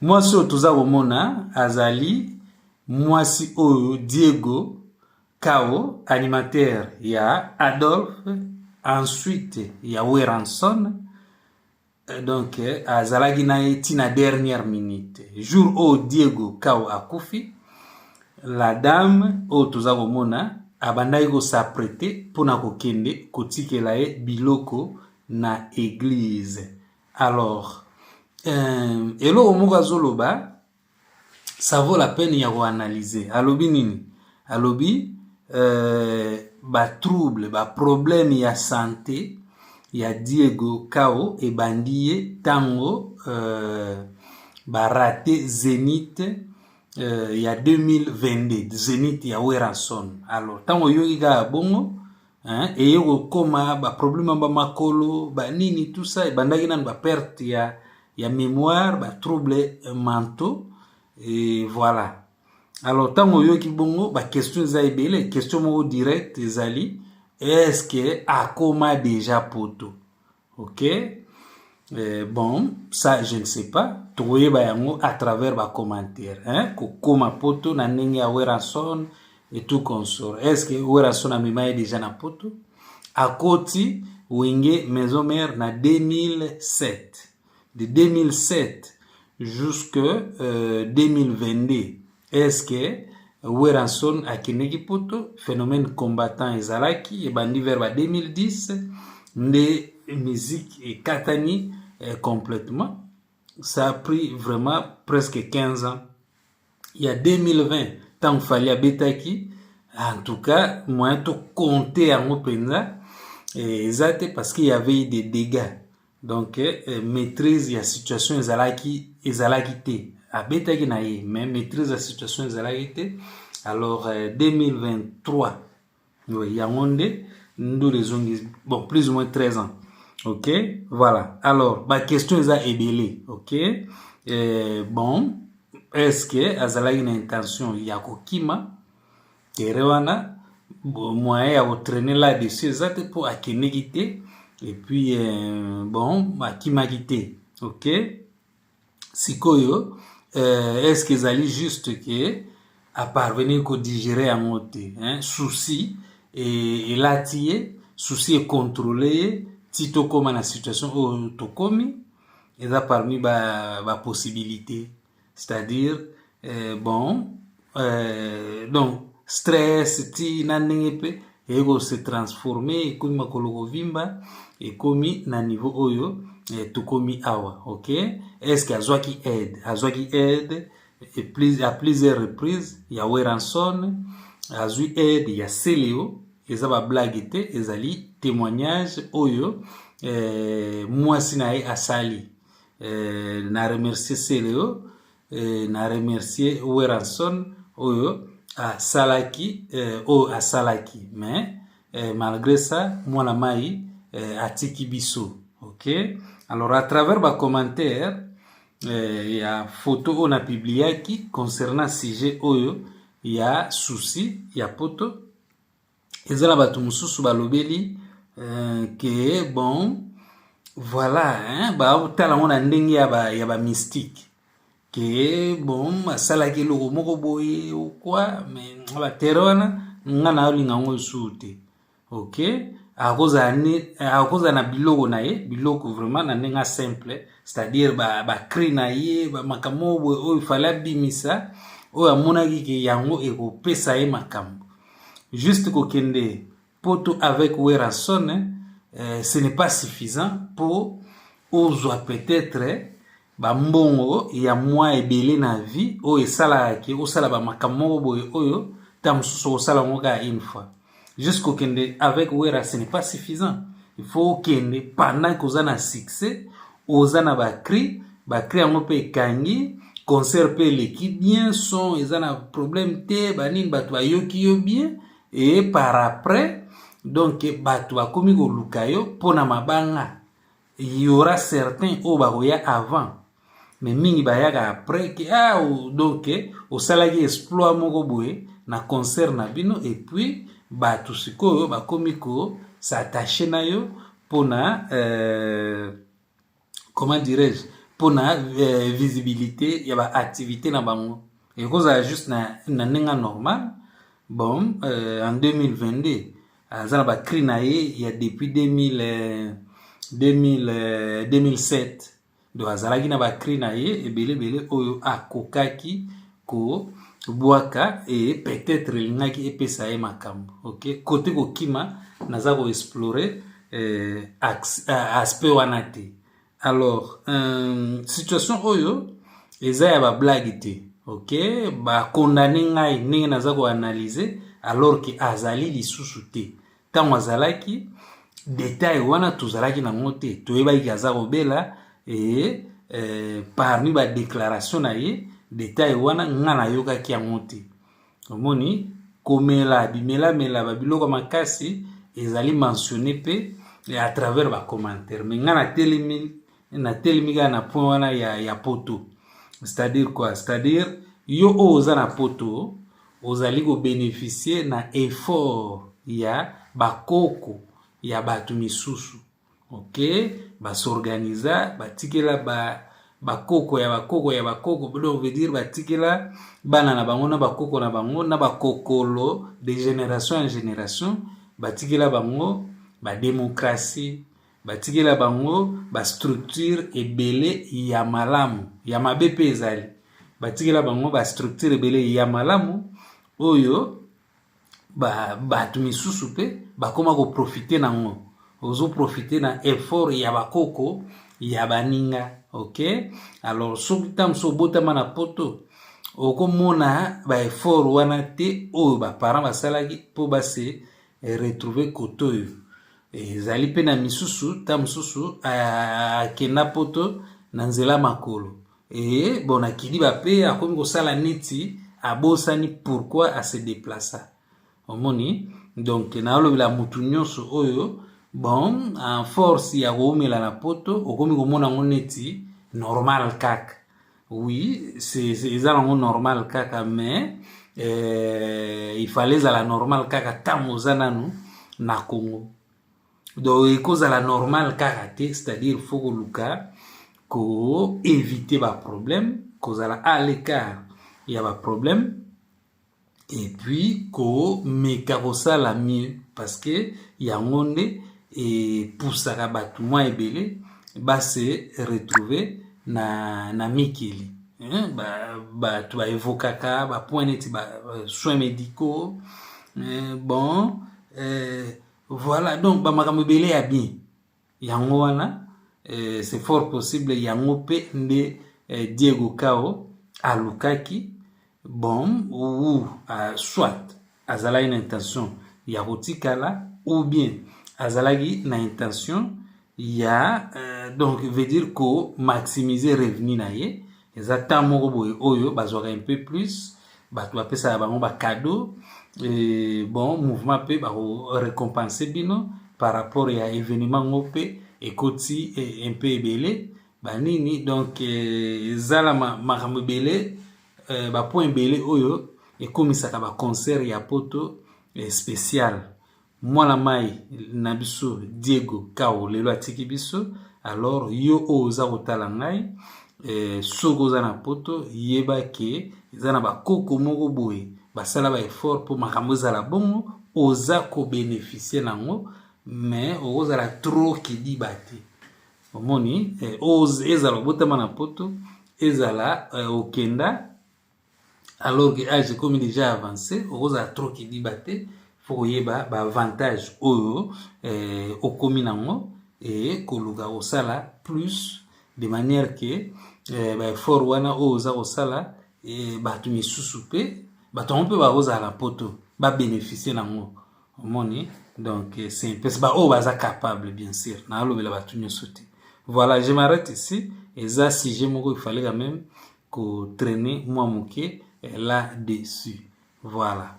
mwasi oyo toza komona azali mwasi oyo Diego Kao, animateur ya Adolphe, ensuite ya Weranson. Donc azalaki na ye tina dernière minute jour oyo Diego Kao akufi, la dame oyo toza komona abandaki kosapprete mpona kokende kotikela ye biloko na église. Alors eloko moko azoloba ça vaut la peine ya koanalyser. Alobi nini? Alobi ba trouble, ba problème ya santé ya Diego Kao ebandi ye tango ba raté Zénith ya 2022, Zénith ya Weranson. Alors tango yoki ka bongo eye kokoma ba problème ba makolo ba nini tout ça ebandaki nanu ba perte ya mémoire, ba trouble mentaux et voilà. Alors tango yoki bongo ba question za ebele, question moko direct ezali est-ce que akoma déjà poto? OK? Bon, ça je ne sais pas. Trouver bayango à travers ba commentaire, kokoma poto na ndenge ya Weranson et tout consort. Est-ce que Weranson a memaye déjà na poto? Akoti wenge maison mère na 2007. De 2007 jusque 2022. Est-ce que Weranson akendeki poto? Phénomène combattant ezalaki ebandi vers 2010 de musique et katani complètement. Ça a pris vraiment presque 15 ans. Il y a 2020 tant qu'il fallait betaki, en tout cas moyen de compter en openza exact parce qu'il y avait des dégâts. Donc maîtrise la situation ezalaki te abetaki na ye, mais maîtrise la situation ezalaki te. Alors 2023 oui, yangonde nous les bon plus ou moins 13 ans. OK, voilà. Alors ma question est ebele. OK, bon, est-ce que azalaki une intention ya kokima terewana moyen ya traîner là-dessus exact pour akeneki te et puis bon akimaki te. OK, sikoyo est-ce que ezali juste que à parvenir ko digérer en moté souci et latier souci et contrôler tito comme la situation au tokomi et là parmi ba possibilité, c'est-à-dire bon donc stress ti nanengepe et go se transformer et comme makolo vimba et komi na niveau oyo tokomi awa. OK, est-ce que azwaki aide et à plusieurs reprises ya Weranson azwi aide ya Seleo eza ba blague te ezali témoignage oyo mwasi na ye asali. Na remercier Seleo na remercier Weranson oyo asalaki asalaki, mais malgré ça mwana mai atiki biso. OK, alors à travers ba commentaire il y a photo on a publié qui concernant sujet oyo il y a souci il y a poto ezala batu mususu balobeli que bon voilà ba tala on a ndenge ya ba mystique que bon asalaki loko moko boye ou quoi, mais ba terona ngana olinga ngo sute. OK, akoza na biloko na ye biloko vraiment na ndenga simple, c'est-à-dire ba cri na ye ba makamo oyo fala bimisa oyo amonaki ke yango ekopesa ye makambo juste kokende poto avec Weranson. Ce n'est pas suffisant pour ozwa peut-être ba mbongo ya mwa ebele na vie oyo esalaki osala ba makambo boye oyo tamususu osala ngoka une fois. Jusqu'au kende avec Wera, ce n'est pas suffisant. Il faut kende pendant que vous avez un succès, vous avez un cri en pe kangi, concert pe l'équipe bien, son, ils ont un problème te, banin batwa yoki yo bien, et par après, donc batwa komi go lukayo, pona mabanga, il y aura certains au baroya avant, mais mingi bayaga après, donc, au salagi exploit moko boye, na concert na bino, et puis, batu sikoyo bakomiko s'attacher na yo pona comment dirais-je pona visibilité ya ba activité na bango et cause juste na nenga normal bon en 2022 azana ba cri na ye ya depuis 2007 do azalaki na ba cri na ye ebele oyo akokaki ko bwaka et peut-être lingaki epesa ye makambo ok côté kokima naza ko explorer aspect wana te. Alors situation oyo eza ya ba blague te ok ba condamner ngai ndenge naza ko analyser alors que azali lisusu te tango azalaki détail wana tozalaki nango te toyebaki aza kobela et parmi ba déclaration na ye détail wana nga nayokaki yango te omoni komela bimela babiloko makasi ezali mentionné pe à travers ba commentaire mais nga natelemi kaka na point wana ya poto c'est-à-dire quoi c'est-à-dire yo oza na poto ozali ko bénéficier na effort ya bakoko ya bato misusu ok basorganiza batikela bakoko ya bakoko donc veut dire batikela bana na bango na bakoko na bango na bakokolo de génération en génération batikela bango ba démocratie batikela bango ba structure ebele ya malamu ya mabe pe ezali batikela bango ba structure ebele ya malamu oyo bato misusu pe bakoma ko profiter nango ozo profiter na effort ya bakoko ya baninga ok alors soki tamso botama na poto okomona ba effort wana te oyo ba parents basalaki po base retrouver koto oyo ezali pe na misusu tamsusu akenda poto na nzela makolo et bon akidi ba pe akomi kosala neti abosani pourquoi à se déplacer omoni donc na olobela mutu nyonso oyo bon en force ya koomela na poto okomi komona ngo neti normal kaka oui c'est eza nango normal kaka mais il fallait ezala normal kaka ntango oza nanu na Congo donc ekozala normal kaka te c'est-à-dire faut koluka ko éviter ba problème kozala à l'écart ya ba problème et puis ko meka kosala mieux parce que yango nde epusaka bato mwa ebele base retrouver na mikili bato baevokaka bapoint neti soins médicaux bon voilà donc bamakambo ebele ya bien yango wana c'est fort possible yango pe nde Diego Kao alukaki bon ou soit azalaki na intention ya kotikala ou bien azalaki na intention ya donc veut dire ko maximiser revenu na ye eza temps moko boye oyo bazwaka un peu plus bato bapesaka bango bacadeau bon mouvement pe bako récompenser bino par rapport ya événement ngo pe ekoti un peu ebele banini donc ezala makambo ebele bapoint ebele oyo ekomisaka baconcert ya poto spécial mwana mai na biso Diego Kao lelo atiki biso alors yo oza kotala ngai soko oza na poto yeba ke eza na bakoko moko boye basala ba effort po makambo ezala bongo oza ko bénéficier nango mais okozala trop kidi bate omoni ezala botama na poto ezala okenda alors que âge comme déjà avancé okozala trop kidi bate faut koyeba ba avantage oyo okomi nango et koluka osala plus de manière que ba effort wana oza kosala bato misusu pe bato mpe bakozala poto ba bénéficier nango omoni donc c'est parce ba o baza capable bien sûr na alobela bato nyonso te. Voilà, je m'arrête ici et ça sujet moko il fallait quand même ko traîner moi moké là dessus. Voilà.